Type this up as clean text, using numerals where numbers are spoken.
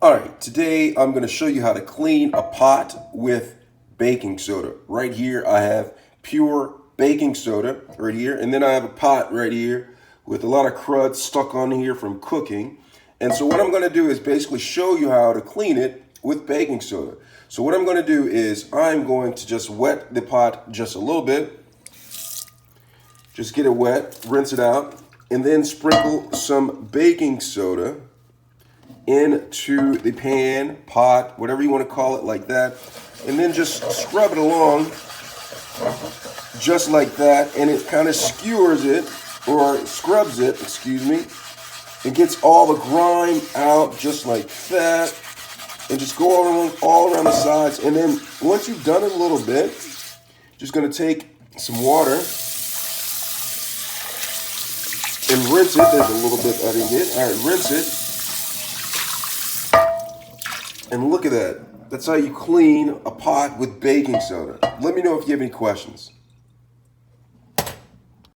All right, today I'm going to show you how to clean a pot with baking soda. Right here I have pure baking soda right here, and then I have a pot right here with a lot of crud stuck on here from cooking. And so what I'm going to do is basically show you how to clean it with baking soda. So what I'm going to do is I'm going to just wet the pot just a little bit. Just get it wet, rinse it out, and then sprinkle some baking soda into the pan, pot, whatever you want to call it, like that, and then just scrub it along just like that, and it kind of skewers it, or scrubs it, excuse me, and gets all the grime out just like that, and just go all around the sides. And then once you've done it a little bit, just going to take some water and rinse it. There's a little bit I didn't get. All right, rinse it. And look at that. That's how you clean a pot with baking soda. Let me know if you have any questions.